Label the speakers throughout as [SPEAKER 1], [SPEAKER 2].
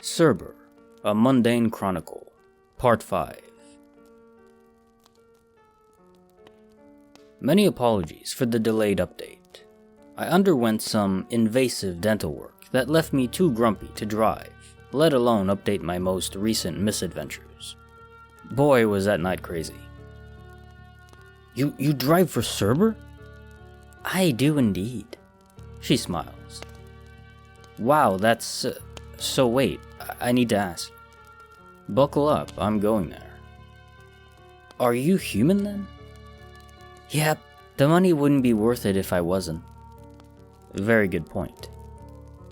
[SPEAKER 1] Cerber, a Mundane Chronicle, Part 5. Many apologies for the delayed update. I underwent some invasive dental work that left me too grumpy to drive, let alone update my most recent misadventures. Boy, was that night crazy. You drive for Cerber? I do indeed. She smiles. Wow, that's... So wait, I need to ask. Buckle up, I'm going there. Are you human then? Yep, the money wouldn't be worth it if I wasn't. Very good point.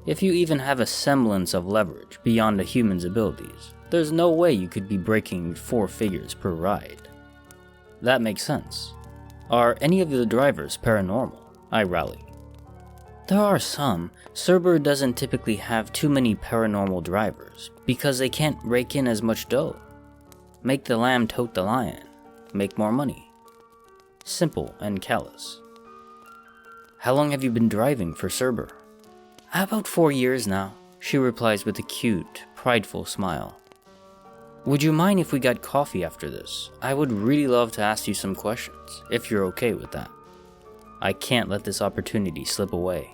[SPEAKER 1] If you even have a semblance of leverage beyond a human's abilities, there's no way you could be breaking 4 figures per ride. That makes sense. Are any of the drivers paranormal? I rally. There are some. Cerber doesn't typically have too many paranormal drivers because they can't rake in as much dough. Make the lamb tote the lion. Make more money. Simple and callous. How long have you been driving for Cerber? About 4 years now, she replies with a cute, prideful smile. Would you mind if we got coffee after this? I would really love to ask you some questions, if you're okay with that. I can't let this opportunity slip away.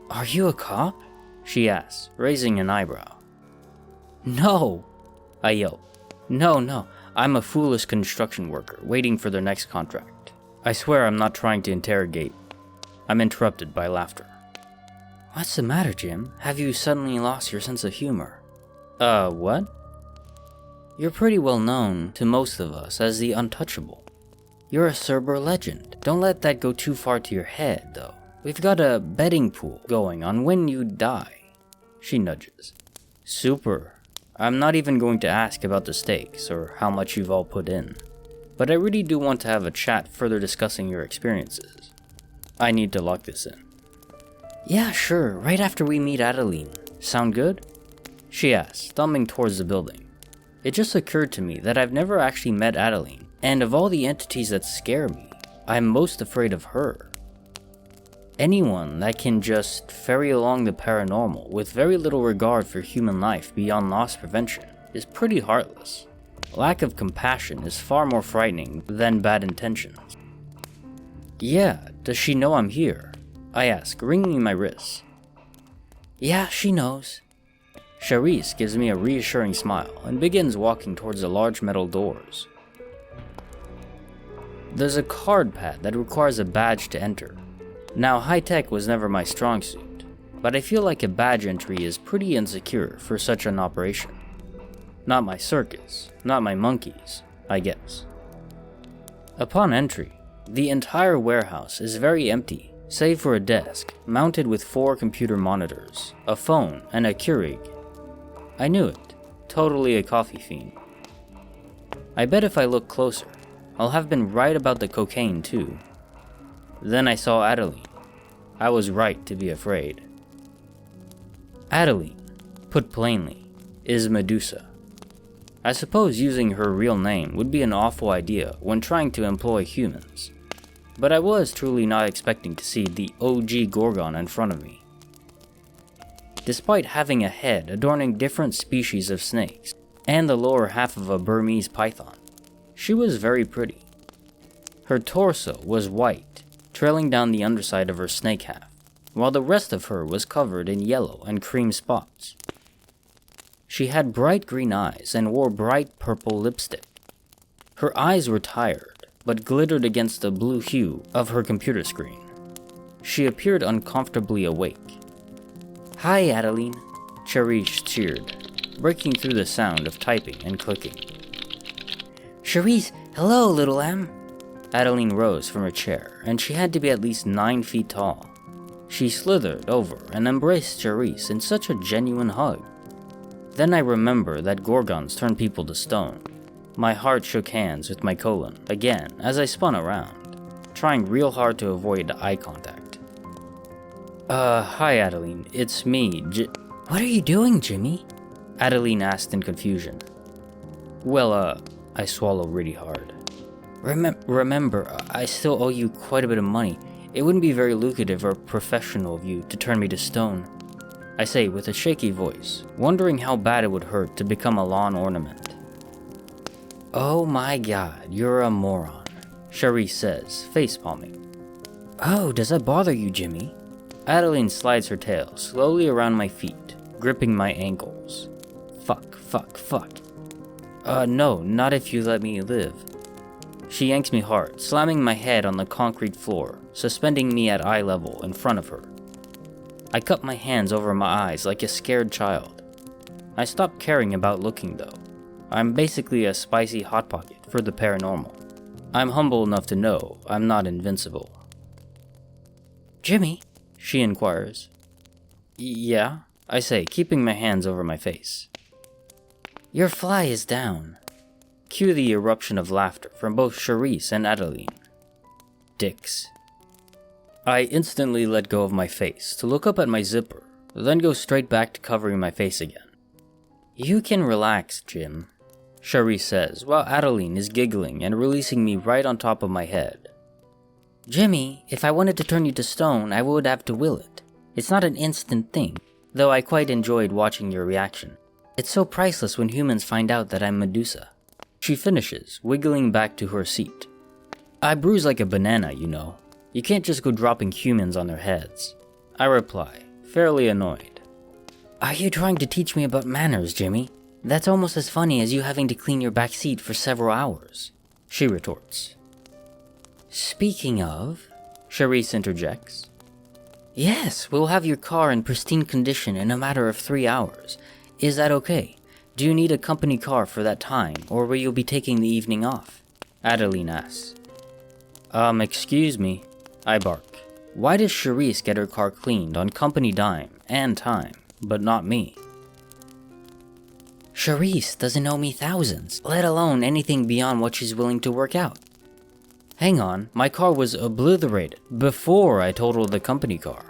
[SPEAKER 1] Are you a cop? She asks, raising an eyebrow. No, I yelp. No, I'm a foolish construction worker waiting for their next contract. I swear I'm not trying to interrogate. I'm interrupted by laughter. What's the matter, Jim? Have you suddenly lost your sense of humor? What? You're pretty well known to most of us as the untouchable. You're a Cerber legend. Don't let that go too far to your head, though. We've got a betting pool going on when you die. She nudges. Super. I'm not even going to ask about the stakes or how much you've all put in. But I really do want to have a chat further discussing your experiences. I need to lock this in. Yeah, sure. Right after we meet Adeline. Sound good? She asks, thumbing towards the building. It just occurred to me that I've never actually met Adeline. And of all the entities that scare me, I'm most afraid of her. Anyone that can just ferry along the paranormal with very little regard for human life beyond loss prevention is pretty heartless. Lack of compassion is far more frightening than bad intentions. Yeah, does she know I'm here? I ask, wringing my wrists. Yeah, she knows. Charice gives me a reassuring smile and begins walking towards the large metal doors. There's a card pad that requires a badge to enter. Now, high-tech was never my strong suit, but I feel like a badge entry is pretty insecure for such an operation. Not my circus, not my monkeys, I guess. Upon entry, the entire warehouse is very empty, save for a desk mounted with 4 computer monitors, a phone, and a Keurig. I knew it, totally a coffee fiend. I bet if I look closer, I'll have been right about the cocaine too. Then I saw Adeline. I was right to be afraid. Adeline, put plainly, is Medusa. I suppose using her real name would be an awful idea when trying to employ humans, but I was truly not expecting to see the OG Gorgon in front of me. Despite having a head adorning different species of snakes and the lower half of a Burmese python, she was very pretty. Her torso was white, trailing down the underside of her snake half, while the rest of her was covered in yellow and cream spots. She had bright green eyes and wore bright purple lipstick. Her eyes were tired, but glittered against the blue hue of her computer screen. She appeared uncomfortably awake. Hi, Adeline, Charice cheered, breaking through the sound of typing and clicking. Charice, hello, little lamb. Adeline rose from her chair, and she had to be at least 9 feet tall. She slithered over and embraced Charice in such a genuine hug. Then I remember that Gorgons turn people to stone. My heart shook hands with my colon again as I spun around, trying real hard to avoid eye contact. Hi Adeline, it's me, What are you doing, Jimmy? Adeline asked in confusion. Well, I swallow really hard. Remember, I still owe you quite a bit of money. It wouldn't be very lucrative or professional of you to turn me to stone. I say with a shaky voice, wondering how bad it would hurt to become a lawn ornament. Oh my god, you're a moron, Charice says, face-palming. Oh, does that bother you, Jimmy? Adeline slides her tail slowly around my feet, gripping my ankles. Fuck. No, not if you let me live. She yanks me hard, slamming my head on the concrete floor, suspending me at eye level in front of her. I cup my hands over my eyes like a scared child. I stopped caring about looking though. I'm basically a spicy hot pocket for the paranormal. I'm humble enough to know I'm not invincible. Jimmy? She inquires. Yeah? I say, keeping my hands over my face. Your fly is down. Cue the eruption of laughter from both Charice and Adeline. Dicks. I instantly let go of my face to look up at my zipper, then go straight back to covering my face again. You can relax, Jim, Charice says, while Adeline is giggling and releasing me right on top of my head. Jimmy, if I wanted to turn you to stone, I would have to will it. It's not an instant thing, though I quite enjoyed watching your reaction. It's so priceless when humans find out that I'm Medusa. She finishes, wiggling back to her seat. I bruise like a banana, you know. You can't just go dropping humans on their heads. I reply, fairly annoyed. Are you trying to teach me about manners, Jimmy? That's almost as funny as you having to clean your back seat for several hours, she retorts. Speaking of, Charice interjects. Yes, we'll have your car in pristine condition in a matter of 3 hours. Is that okay? Do you need a company car for that time, or will you be taking the evening off? Adeline asks. Excuse me, I bark. Why does Charice get her car cleaned on company dime and time, but not me? Charice doesn't owe me thousands, let alone anything beyond what she's willing to work out. Hang on, my car was obliterated before I totaled the company car.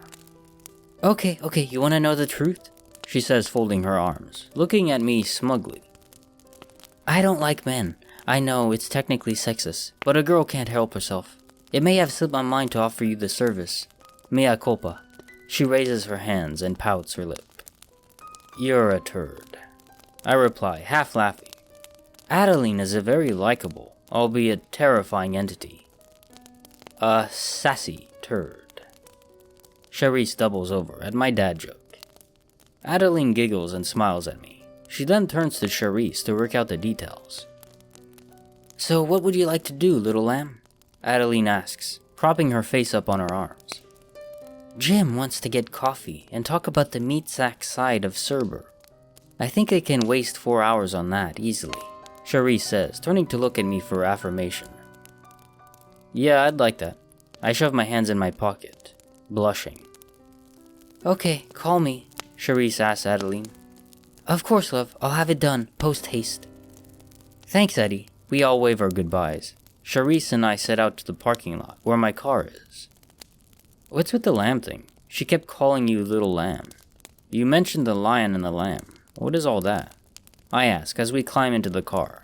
[SPEAKER 1] Okay, you wanna know the truth? She says, folding her arms, looking at me smugly. I don't like men. I know it's technically sexist, but a girl can't help herself. It may have slipped my mind to offer you the service. Mea culpa. She raises her hands and pouts her lip. You're a turd, I reply, half laughing. Adeline is a very likable, albeit terrifying entity. A sassy turd. Charice doubles over at my dad joke. Adeline giggles and smiles at me. She then turns to Charice to work out the details. So what would you like to do, little lamb? Adeline asks, propping her face up on her arms. Jim wants to get coffee and talk about the meat sack side of Cerber. I think I can waste 4 hours on that easily, Charice says, turning to look at me for affirmation. Yeah, I'd like that. I shove my hands in my pocket, blushing. Okay, call me, Charice asks Adeline. Of course, love. I'll have it done, post-haste. Thanks, Eddie. We all wave our goodbyes. Charice and I set out to the parking lot, where my car is. What's with the lamb thing? She kept calling you little lamb. You mentioned the lion and the lamb. What is all that? I ask as we climb into the car.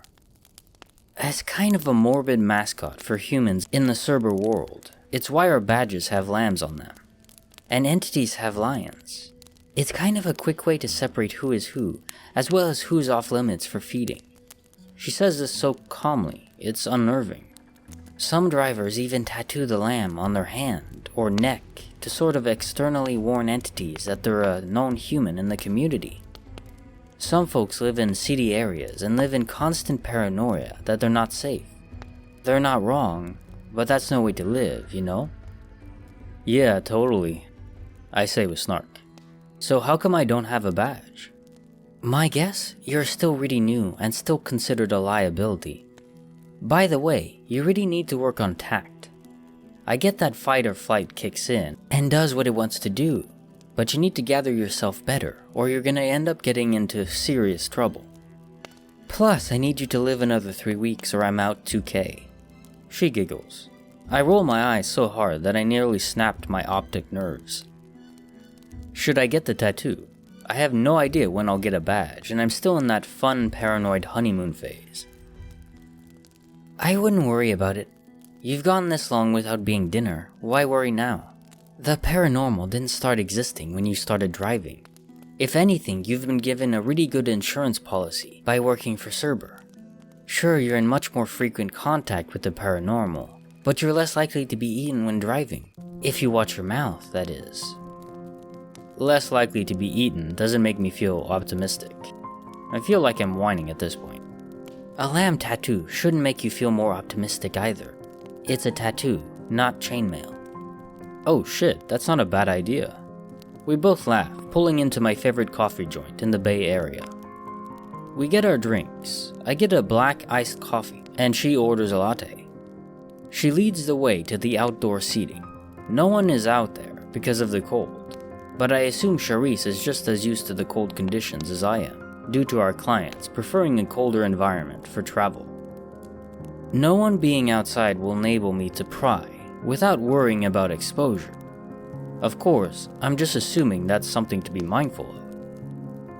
[SPEAKER 1] As kind of a morbid mascot for humans in the Cerber world, it's why our badges have lambs on them. And entities have lions. It's kind of a quick way to separate who is who, as well as who's off limits for feeding. She says this so calmly, it's unnerving. Some drivers even tattoo the lamb on their hand or neck to sort of externally warn entities that they're a known human in the community. Some folks live in seedy areas and live in constant paranoia that they're not safe. They're not wrong, but that's no way to live, you know? Yeah, totally, I say with snark. So how come I don't have a badge? My guess? You're still really new and still considered a liability. By the way, you really need to work on tact. I get that fight or flight kicks in and does what it wants to do, but you need to gather yourself better or you're gonna end up getting into serious trouble. Plus, I need you to live another 3 weeks or I'm out 2K. She giggles. I roll my eyes so hard that I nearly snapped my optic nerves. Should I get the tattoo? I have no idea when I'll get a badge, and I'm still in that fun, paranoid honeymoon phase. I wouldn't worry about it. You've gone this long without being dinner, why worry now? The paranormal didn't start existing when you started driving. If anything, you've been given a really good insurance policy by working for Cerber. Sure, you're in much more frequent contact with the paranormal, but you're less likely to be eaten when driving. If you watch your mouth, that is. Less likely to be eaten doesn't make me feel optimistic. I feel like I'm whining at this point. A lamb tattoo shouldn't make you feel more optimistic either. It's a tattoo, not chainmail. Oh shit, that's not a bad idea. We both laugh, pulling into my favorite coffee joint in the Bay Area. We get our drinks. I get a black iced coffee, and she orders a latte. She leads the way to the outdoor seating. No one is out there because of the cold, but I assume Charice is just as used to the cold conditions as I am, due to our clients preferring a colder environment for travel. No one being outside will enable me to pry without worrying about exposure. Of course, I'm just assuming that's something to be mindful of.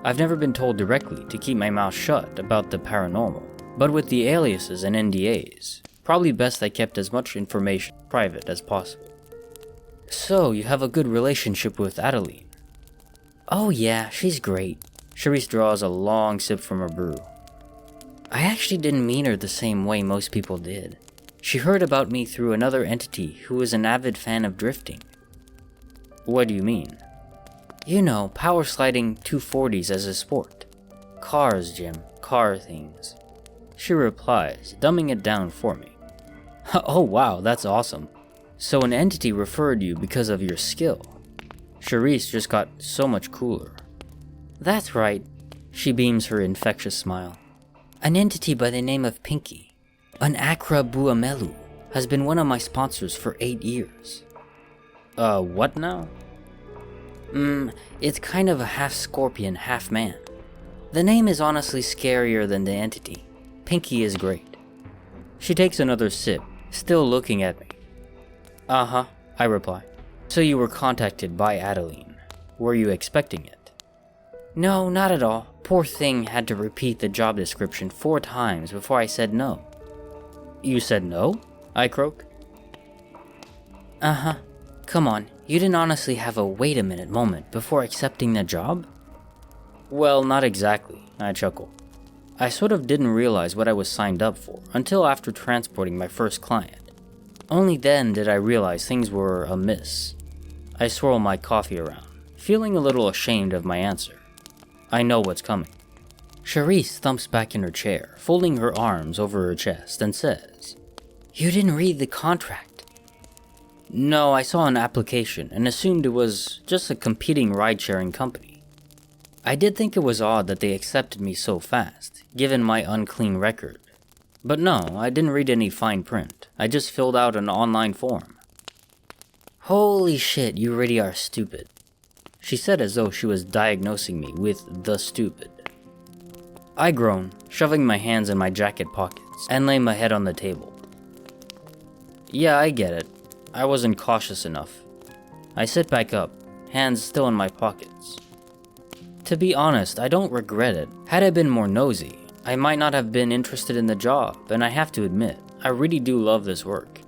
[SPEAKER 1] I've never been told directly to keep my mouth shut about the paranormal, but with the aliases and NDAs, probably best I kept as much information private as possible. So, you have a good relationship with Adeline? Oh yeah, she's great. Charice draws a long sip from her brew. I actually didn't mean her the same way most people did. She heard about me through another entity who was an avid fan of drifting. What do you mean? You know, power sliding 240s as a sport. Cars, Jim. Car things. She replies, dumbing it down for me. Oh wow, that's awesome. So an entity referred you because of your skill. Charice just got so much cooler. That's right. She beams her infectious smile. An entity by the name of Pinky, an Akra Buamelu, has been one of my sponsors for 8 years. What now? It's kind of a half scorpion, half man. The name is honestly scarier than the entity. Pinky is great. She takes another sip, still looking at me. Uh-huh, I reply. So you were contacted by Adeline. Were you expecting it? No, not at all. Poor thing had to repeat the job description 4 times before I said no. You said no? I croak. Uh-huh. Come on, you didn't honestly have a wait a minute moment before accepting the job? Well, not exactly, I chuckle. I sort of didn't realize what I was signed up for until after transporting my first client. Only then did I realize things were amiss. I swirl my coffee around, feeling a little ashamed of my answer. I know what's coming. Charice thumps back in her chair, folding her arms over her chest, and says, You didn't read the contract. No, I saw an application and assumed it was just a competing ride-sharing company. I did think it was odd that they accepted me so fast, given my unclean record. But no, I didn't read any fine print. I just filled out an online form. Holy shit, you really are stupid. She said as though she was diagnosing me with the stupid. I groan, shoving my hands in my jacket pockets, and lay my head on the table. Yeah, I get it. I wasn't cautious enough. I sit back up, hands still in my pockets. To be honest, I don't regret it. Had I been more nosy, I might not have been interested in the job, and I have to admit, I really do love this work.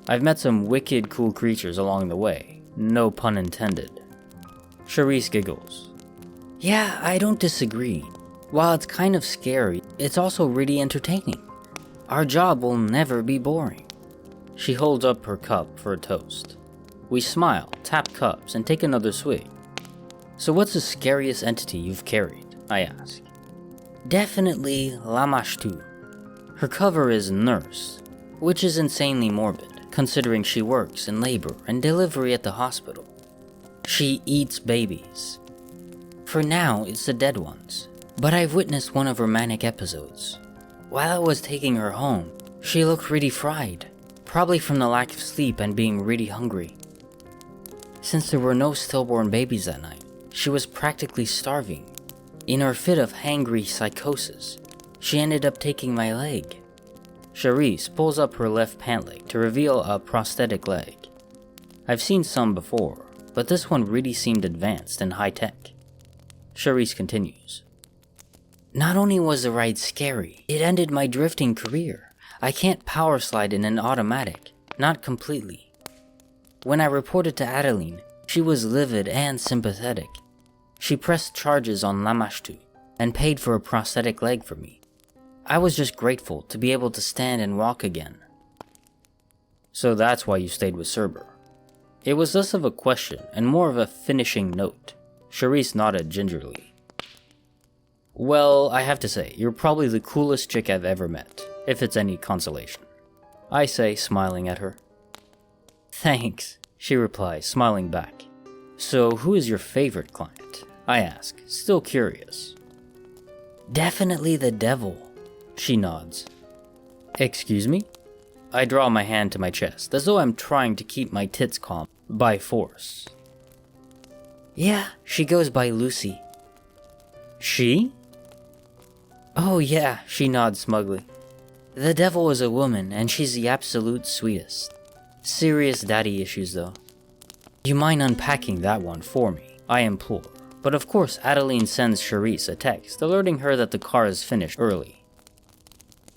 [SPEAKER 1] I've met some wicked cool creatures along the way, no pun intended. Charice giggles. Yeah, I don't disagree. While it's kind of scary, it's also really entertaining. Our job will never be boring. She holds up her cup for a toast. We smile, tap cups, and take another swig. So what's the scariest entity you've carried? I ask. Definitely Lamashtu. Her cover is nurse, which is insanely morbid, considering she works in labor and delivery at the hospital. She eats babies. For now, it's the dead ones, but I've witnessed one of her manic episodes. While I was taking her home, she looked really fried, probably from the lack of sleep and being really hungry. Since there were no stillborn babies that night, she was practically starving. In her fit of hangry psychosis, she ended up taking my leg. Charice pulls up her left pant leg to reveal a prosthetic leg. I've seen some before, but this one really seemed advanced and high-tech. Charice continues. Not only was the ride scary, it ended my drifting career. I can't power slide in an automatic, not completely. When I reported to Adeline, she was livid and sympathetic. She pressed charges on Lamashtu and paid for a prosthetic leg for me. I was just grateful to be able to stand and walk again. So that's why you stayed with Cerber. It was less of a question and more of a finishing note. Charice nodded gingerly. Well, I have to say, you're probably the coolest chick I've ever met, if it's any consolation. I say, smiling at her. Thanks, she replies, smiling back. So who is your favorite client? I ask, still curious. Definitely the devil, she nods. Excuse me? I draw my hand to my chest, as though I'm trying to keep my tits calm, by force. Yeah, she goes by Lucy. She? Oh yeah, she nods smugly. The devil is a woman, and she's the absolute sweetest. Serious daddy issues, though. You mind unpacking that one for me? I implore. But of course, Adeline sends Charice a text, alerting her that the car is finished early.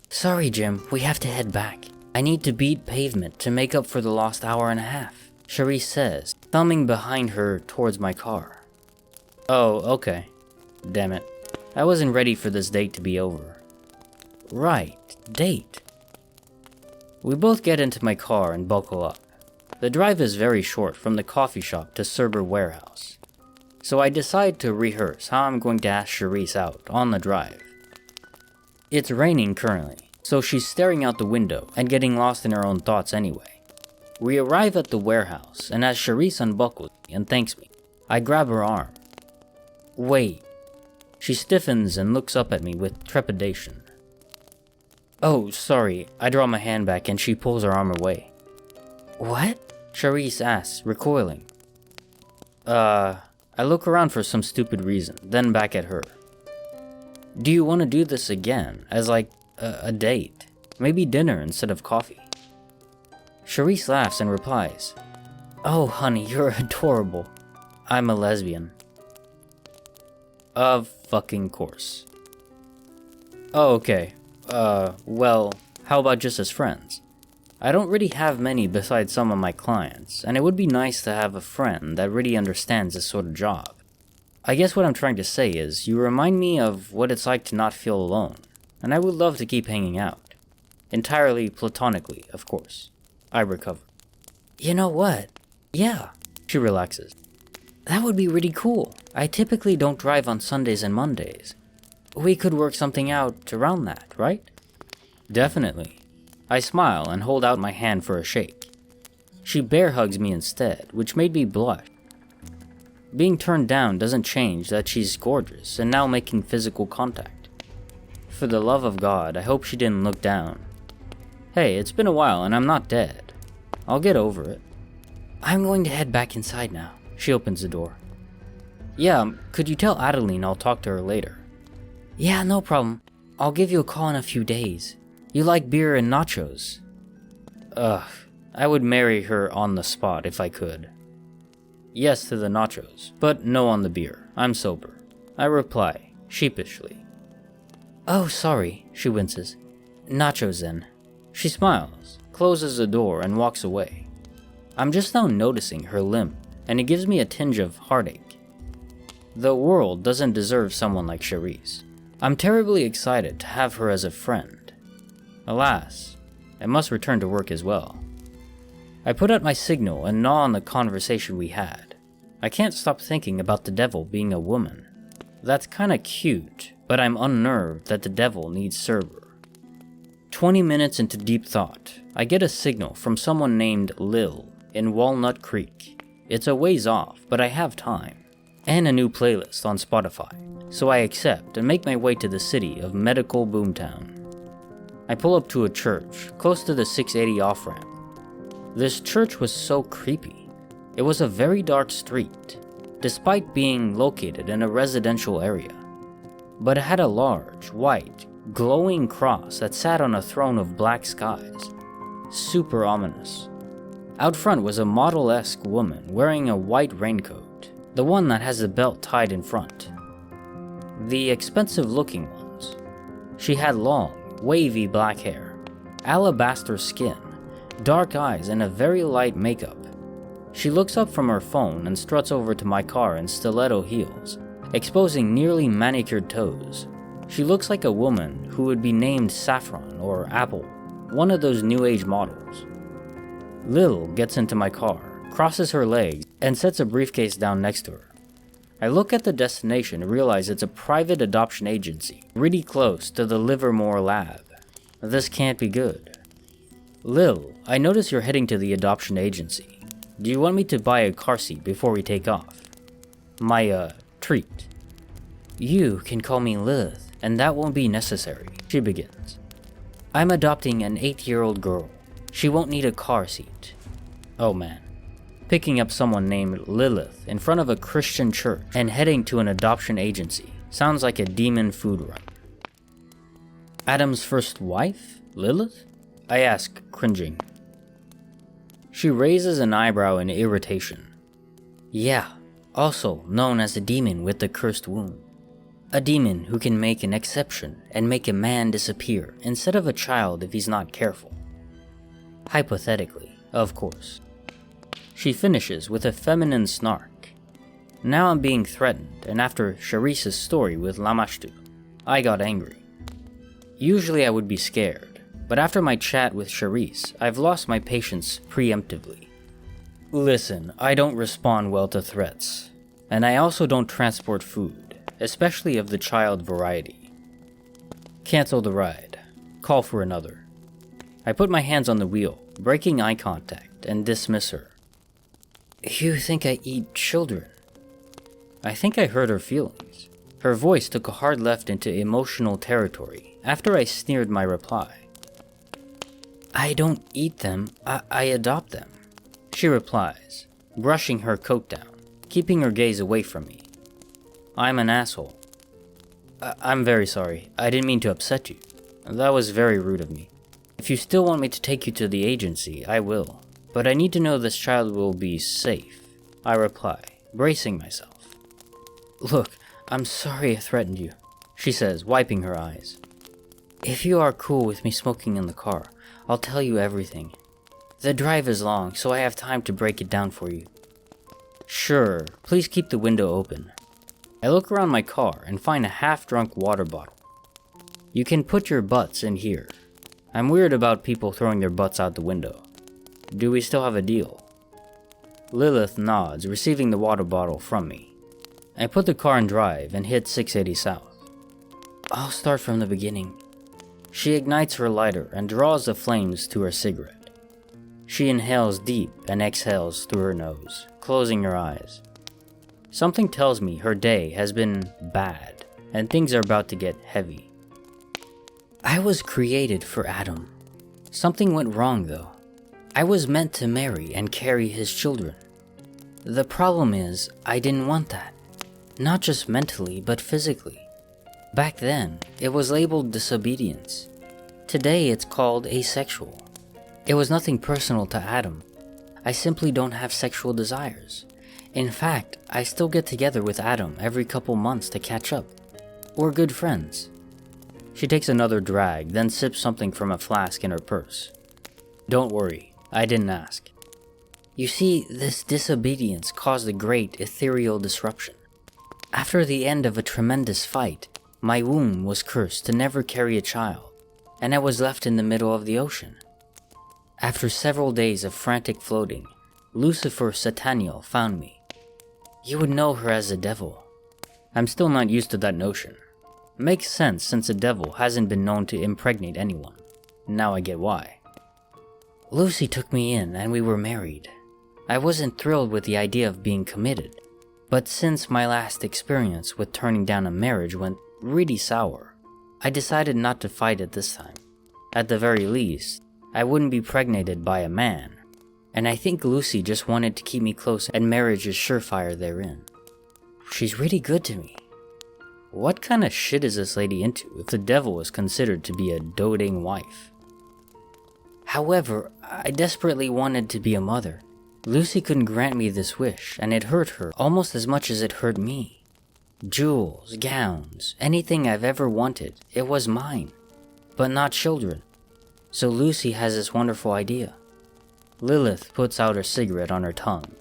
[SPEAKER 1] Sorry, Jim, we have to head back. I need to beat pavement to make up for the lost hour and a half, Charice says, thumbing behind her towards my car. Oh, okay. Damn it. I wasn't ready for this date to be over. Right, date. We both get into my car and buckle up. The drive is very short from the coffee shop to Cerber warehouse. So I decide to rehearse how I'm going to ask Charice out on the drive. It's raining currently, so she's staring out the window and getting lost in her own thoughts anyway. We arrive at the warehouse, and as Charice unbuckles me and thanks me, I grab her arm. Wait. She stiffens and looks up at me with trepidation. Oh, sorry, I draw my hand back and she pulls her arm away. What? Charice asks, recoiling. I look around for some stupid reason, then back at her. Do you want to do this again, as like a date? Maybe dinner instead of coffee? Charice laughs and replies, Oh honey, you're adorable. I'm a lesbian. Of fucking course. Oh, okay. Well, how about just as friends? I don't really have many besides some of my clients, and it would be nice to have a friend that really understands this sort of job. I guess what I'm trying to say is, you remind me of what it's like to not feel alone, and I would love to keep hanging out. Entirely platonically, of course. I recover. You know what? Yeah, she relaxes. That would be really cool. I typically don't drive on Sundays and Mondays. We could work something out around that, right? Definitely. I smile and hold out my hand for a shake. She bear hugs me instead, which made me blush. Being turned down doesn't change that she's gorgeous and now making physical contact. For the love of God, I hope she didn't look down. Hey, it's been a while and I'm not dead. I'll get over it. I'm going to head back inside now. She opens the door. Yeah, could you tell Adeline I'll talk to her later? Yeah, no problem. I'll give you a call in a few days. You like beer and nachos? Ugh, I would marry her on the spot if I could. Yes to the nachos, but no on the beer. I'm sober. I reply, sheepishly. Oh, sorry, she winces. Nachos then. She smiles, closes the door, and walks away. I'm just now noticing her limp, and it gives me a tinge of heartache. The world doesn't deserve someone like Charice. I'm terribly excited to have her as a friend. Alas, I must return to work as well. I put out my signal and gnaw on the conversation we had. I can't stop thinking about the devil being a woman. That's kinda cute, but I'm unnerved that the devil needs Cerber. 20 minutes into deep thought, I get a signal from someone named Lil in Walnut Creek. It's a ways off, but I have time. And a new playlist on Spotify, so I accept and make my way to the city of Medical Boomtown. I pull up to a church, close to the 680 off-ramp. This church was so creepy. It was a very dark street, despite being located in a residential area. But it had a large, white, glowing cross that sat on a throne of black skies. Super ominous. Out front was a model-esque woman wearing a white raincoat, the one that has the belt tied in front. The expensive-looking ones. She had long, wavy black hair, alabaster skin, dark eyes, and a very light makeup. She looks up from her phone and struts over to my car in stiletto heels, exposing nearly manicured toes. She looks like a woman who would be named Saffron or Apple, one of those new age models. Lil gets into my car, crosses her legs, and sets a briefcase down next to her. I look at the destination and realize it's a private adoption agency, really close to the Livermore lab. This can't be good. Lil, I notice you're heading to the adoption agency. Do you want me to buy a car seat before we take off? My, treat. You can call me Lilith, and that won't be necessary, she begins. I'm adopting an 8-year-old girl. She won't need a car seat. Oh man. Picking up someone named Lilith in front of a Christian church and heading to an adoption agency sounds like a demon food run. Adam's first wife? Lilith? I ask, cringing. She raises an eyebrow in irritation. Yeah, also known as the demon with the cursed womb. A demon who can make an exception and make a man disappear instead of a child if he's not careful. Hypothetically, of course. She finishes with a feminine snark. Now I'm being threatened, and after Charice's story with Lamashtu, I got angry. Usually I would be scared, but after my chat with Charice, I've lost my patience preemptively. Listen, I don't respond well to threats, and I also don't transport food, especially of the child variety. Cancel the ride. Call for another. I put my hands on the wheel, breaking eye contact, and dismiss her. You think I eat children? I think I hurt her feelings. Her voice took a hard left into emotional territory after I sneered my reply. I don't eat them, I adopt them, she replies, brushing her coat down, keeping her gaze away from me. I'm an asshole. I'm very sorry, I didn't mean to upset you. That was very rude of me. If you still want me to take you to the agency, I will. But I need to know this child will be safe, I reply, bracing myself. Look, I'm sorry I threatened you, she says, wiping her eyes. If you are cool with me smoking in the car, I'll tell you everything. The drive is long, so I have time to break it down for you. Sure, please keep the window open. I look around my car and find a half-drunk water bottle. You can put your butts in here. I'm weird about people throwing their butts out the window. Do we still have a deal? Lilith nods, receiving the water bottle from me. I put the car in drive and hit 680 south. I'll start from the beginning. She ignites her lighter and draws the flames to her cigarette. She inhales deep and exhales through her nose, closing her eyes. Something tells me her day has been bad, and things are about to get heavy. I was created for Adam. Something went wrong though. I was meant to marry and carry his children. The problem is, I didn't want that. Not just mentally, but physically. Back then, it was labeled disobedience. Today, it's called asexual. It was nothing personal to Adam. I simply don't have sexual desires. In fact, I still get together with Adam every couple months to catch up. We're good friends. She takes another drag, then sips something from a flask in her purse. Don't worry. I didn't ask. You see, this disobedience caused a great ethereal disruption. After the end of a tremendous fight, my womb was cursed to never carry a child, and I was left in the middle of the ocean. After several days of frantic floating, Lucifer Sataniel found me. You would know her as a devil. I'm still not used to that notion. Makes sense since a devil hasn't been known to impregnate anyone. Now I get why. Lucy took me in and we were married. I wasn't thrilled with the idea of being committed, but since my last experience with turning down a marriage went really sour, I decided not to fight it this time. At the very least, I wouldn't be pregnated by a man, and I think Lucy just wanted to keep me close and marriage is surefire therein. She's really good to me. What kind of shit is this lady into if the devil is considered to be a doting wife? However, I desperately wanted to be a mother. Lucy couldn't grant me this wish, and it hurt her almost as much as it hurt me. Jewels, gowns, anything I've ever wanted, it was mine. But not children. So Lucy has this wonderful idea. Lilith puts out her cigarette on her tongue,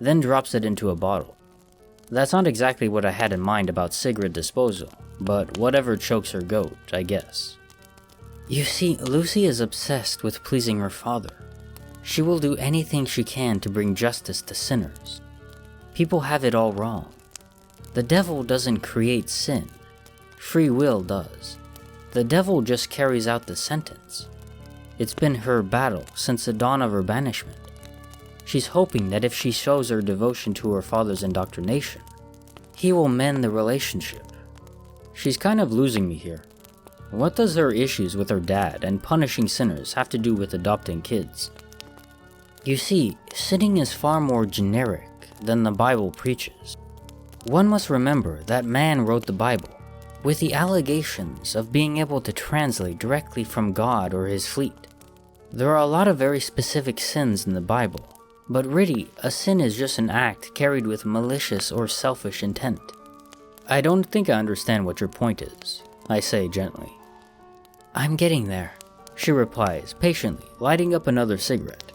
[SPEAKER 1] then drops it into a bottle. That's not exactly what I had in mind about cigarette disposal, but whatever chokes her goat, I guess. You see, Lucy is obsessed with pleasing her father. She will do anything she can to bring justice to sinners. People have it all wrong. The devil doesn't create sin. Free will does. The devil just carries out the sentence. It's been her battle since the dawn of her banishment. She's hoping that if she shows her devotion to her father's indoctrination, he will mend the relationship. She's kind of losing me here. What does her issues with her dad and punishing sinners have to do with adopting kids? You see, sinning is far more generic than the Bible preaches. One must remember that man wrote the Bible with the allegations of being able to translate directly from God or his fleet. There are a lot of very specific sins in the Bible, but really, a sin is just an act carried with malicious or selfish intent. I don't think I understand what your point is, I say gently. I'm getting there, she replies patiently, lighting up another cigarette.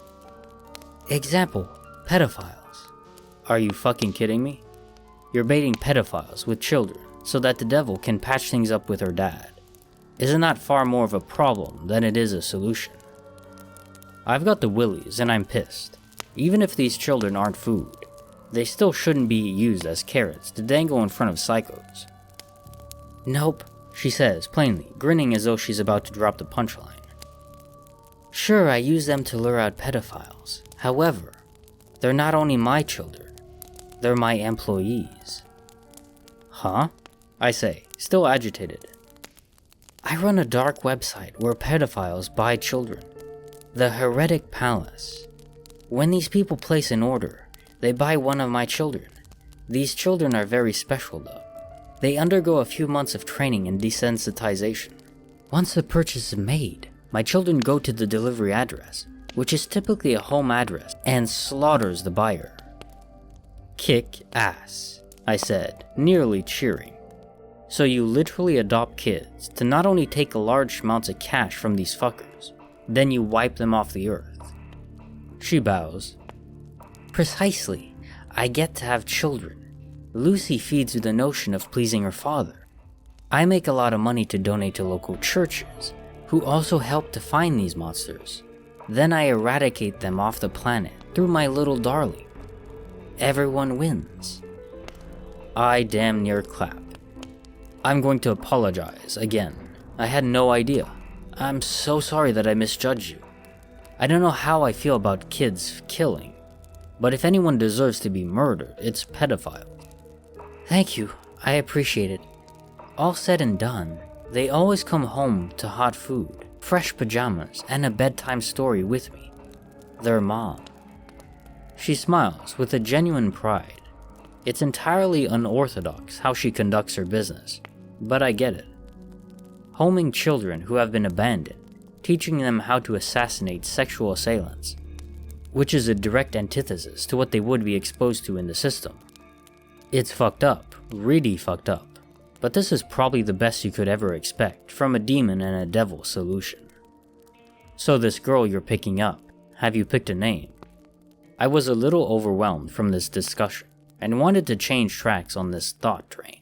[SPEAKER 1] Example, pedophiles. Are you fucking kidding me? You're baiting pedophiles with children so that the devil can patch things up with her dad. Isn't that far more of a problem than it is a solution? I've got the willies and I'm pissed. Even if these children aren't food, they still shouldn't be used as carrots to dangle in front of psychos. Nope, she says plainly, grinning as though she's about to drop the punchline. Sure, I use them to lure out pedophiles. However, they're not only my children, they're my employees. Huh? I say, still agitated. I run a dark website where pedophiles buy children. The Heretic Palace. When these people place an order, they buy one of my children. These children are very special though. They undergo a few months of training and desensitization. Once the purchase is made, my children go to the delivery address, which is typically a home address, and slaughters the buyer. Kick ass, I said, nearly cheering. So you literally adopt kids to not only take large amounts of cash from these fuckers, then you wipe them off the earth. She bows. Precisely. I get to have children. Lucy feeds you the notion of pleasing her father. I make a lot of money to donate to local churches, who also help to find these monsters. Then I eradicate them off the planet through my little darling. Everyone wins. I damn near clap. I'm going to apologize again. I had no idea. I'm so sorry that I misjudged you. I don't know how I feel about kids killing, but if anyone deserves to be murdered, it's pedophiles. Thank you, I appreciate it. All said and done, they always come home to hot food, fresh pajamas, and a bedtime story with me. Their mom. She smiles with a genuine pride. It's entirely unorthodox how she conducts her business, but I get it. Homing children who have been abandoned, teaching them how to assassinate sexual assailants, which is a direct antithesis to what they would be exposed to in the system. It's fucked up, really fucked up, but this is probably the best you could ever expect from a demon and a devil solution. So this girl you're picking up, have you picked a name? I was a little overwhelmed from this discussion and wanted to change tracks on this thought train.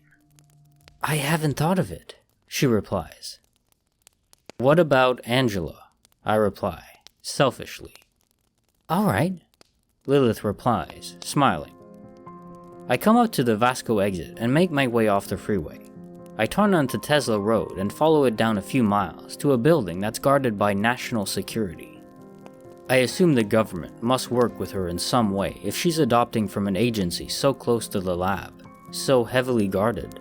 [SPEAKER 1] I haven't thought of it, she replies. What about Angela? I reply, selfishly. Alright, Lilith replies, smiling. I come up to the Vasco exit and make my way off the freeway. I turn onto Tesla Road and follow it down a few miles to a building that's guarded by national security. I assume the government must work with her in some way if she's adopting from an agency so close to the lab, so heavily guarded.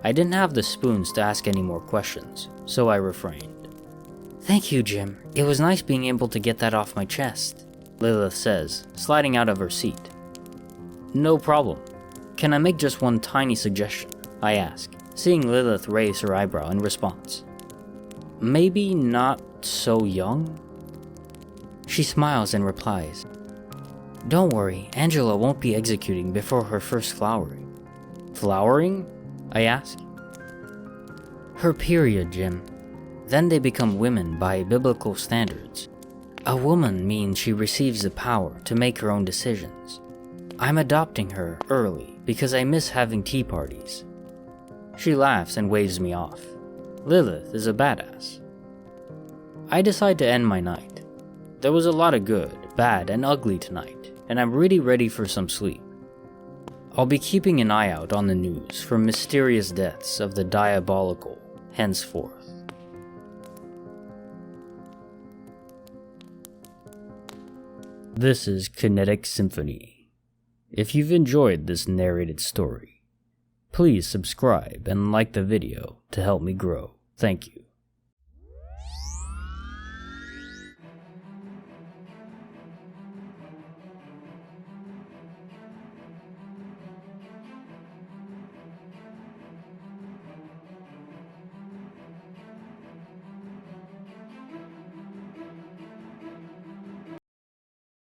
[SPEAKER 1] I didn't have the spoons to ask any more questions, so I refrained. Thank you, Jim. It was nice being able to get that off my chest, Lilith says, sliding out of her seat. No problem. Can I make just one tiny suggestion? I ask, seeing Lilith raise her eyebrow in response. Maybe not so young? She smiles and replies, Don't worry, Angela won't be executing before her first flowering. Flowering? I ask. Her period, Jim. Then they become women by biblical standards. A woman means she receives the power to make her own decisions. I'm adopting her early because I miss having tea parties. She laughs and waves me off. Lilith is a badass. I decide to end my night. There was a lot of good, bad, and ugly tonight, and I'm really ready for some sleep. I'll be keeping an eye out on the news for mysterious deaths of the diabolical henceforth. This is Kinetic Symphony. If you've enjoyed this narrated story, please subscribe and like the video to help me grow. Thank you.